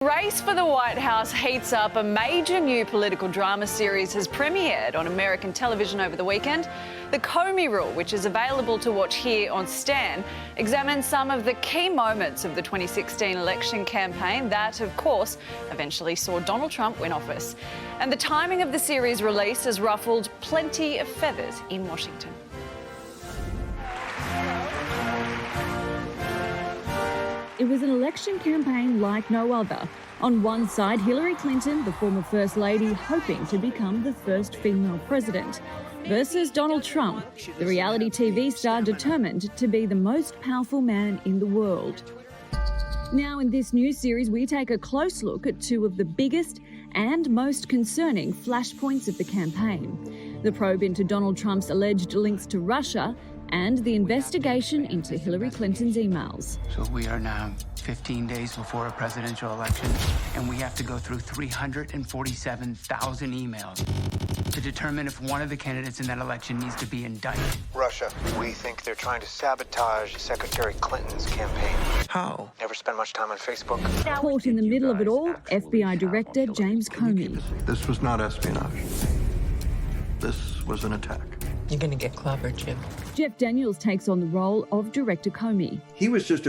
Race for the White House heats up. A major new political drama series has premiered on American television over the weekend. The Comey Rule, which is available to watch here on Stan, examines some of the key moments of the 2016 election campaign that, of course, eventually saw Donald Trump win office. And the timing of the series release has ruffled plenty of feathers in Washington. It was an election campaign like no other. On one side, Hillary Clinton, the former First Lady, hoping to become the first female president, versus Donald Trump, the reality TV star determined to be the most powerful man in the world. Now, in this new series, we take a close look at two of the biggest and most concerning flashpoints of the campaign: the probe into Donald Trump's alleged links to Russia and the investigation into Hillary Clinton's emails. So we are now 15 days before a presidential election, and we have to go through 347,000 emails to determine if one of the candidates in that election needs to be indicted. Russia. We think they're trying to sabotage Secretary Clinton's campaign. How? Never spend much time on Facebook. Caught in the middle of it all, FBI Director James Comey. This was not espionage. This was an attack. You're going to get clobbered, Jim. Jeff Daniels takes on the role of Director Comey. He was just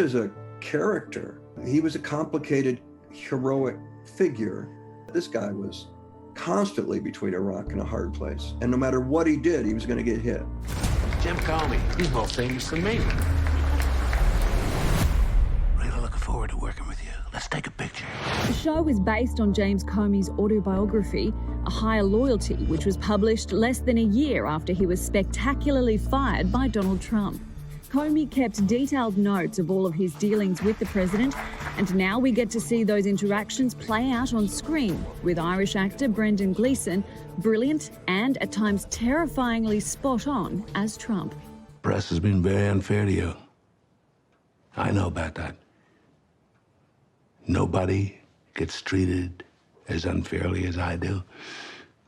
as a character, he was a complicated, heroic figure. This guy was constantly between a rock and a hard place. And no matter what he did, he was going to get hit. Jim Comey, he's more famous than me. Really looking forward to working with you. Let's take a picture. The show is based on James Comey's autobiography, A Higher Loyalty, which was published less than a year after he was spectacularly fired by Donald Trump. Comey kept detailed notes of all of his dealings with the president, and now we get to see those interactions play out on screen with Irish actor Brendan Gleeson, brilliant and at times terrifyingly spot on as Trump. Press has been very unfair to you. I know about that. Nobody gets treated as unfairly as I do.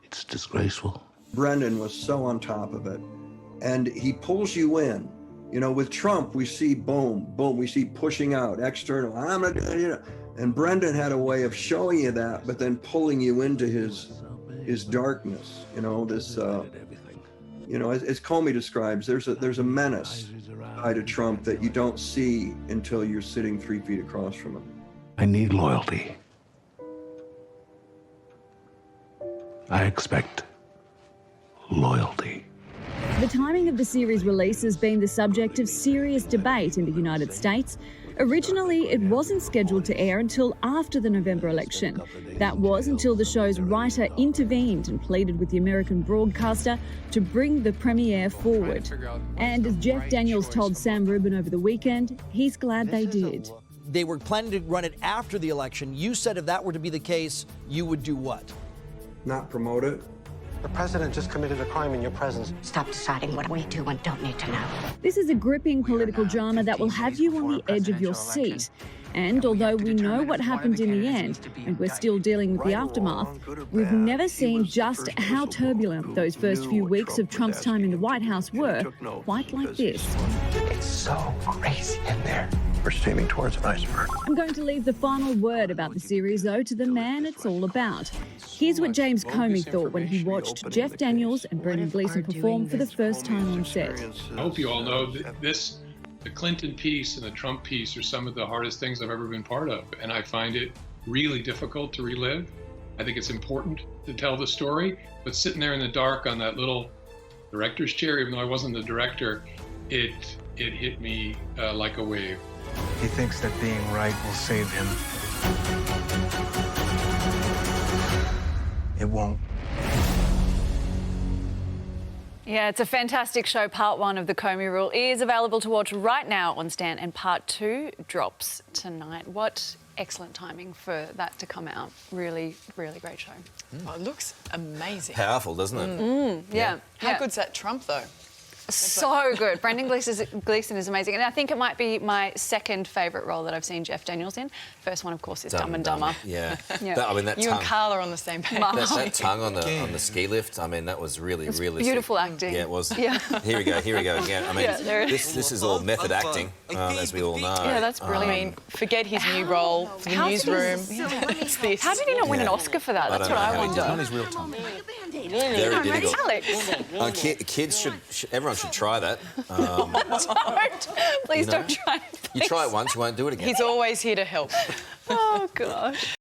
It's disgraceful. Brendan was so on top of it, and he pulls you in. You know, with Trump, we see boom, boom, we see pushing out, external, and Brendan had a way of showing you that, but then pulling you into his darkness. You know, this, as Comey describes, there's a menace tied to Trump that you don't see until you're sitting 3 feet across from him. I need loyalty. I expect loyalty. The timing of the series release has been the subject of serious debate in the United States. Originally, it wasn't scheduled to air until after the November election. That was until the show's writer intervened and pleaded with the American broadcaster to bring the premiere forward. And as Jeff Daniels told Sam Rubin over the weekend, he's glad they did. They were planning to run it after the election. You said if that were to be the case, you would do what? Not promote it. The president just committed a crime in your presence. Stop deciding what we do and don't need to know. This is a gripping political drama that will have you on the edge of your seat. And although we know what happened in the end, and we're still dealing with the aftermath, we've never seen just how turbulent those first few weeks of Trump's time in the White House were, quite like this. It's so crazy in there. We're steaming towards an iceberg. I'm going to leave the final word about the series, though, to the man it's all about. Here's what James Comey thought when he watched Jeff Daniels and Brendan Gleeson perform for the first time on set. I hope you all know that the Clinton piece and the Trump piece are some of the hardest things I've ever been part of, and I find it really difficult to relive. I think it's important to tell the story, but sitting there in the dark on that little director's chair, even though I wasn't the director, it hit me like a wave. He thinks that being right will save him. It won't. Yeah, it's a fantastic show. Part 1 of The Comey Rule is available to watch right now on Stan, and Part 2 drops tonight. What excellent timing for that to come out. Really, really great show. Oh, it looks amazing. Powerful, doesn't it? Yeah. How good's that Trump, though? So good. Brendan Gleeson is amazing. And I think it might be my second favourite role that I've seen Jeff Daniels in. First one, of course, is Dumb and Dumber. Yeah. Yeah. That You tongue, and Carl are on the same page. that tongue on the ski lift, I mean, that was really realistic. Beautiful acting. Yeah, it was. Yeah. Here we go again. I mean, Yeah, there it this is all method acting, as we all know. Yeah, that's brilliant. I mean, forget his new role for the newsroom. It's this. How did he not win an Oscar for that? That's what I wonder. Not his real tongue. Very difficult. Alex. Kids everyone should try that. Don't. Please don't try it. You try it once, you won't do it again. He's always here to help. Oh, gosh.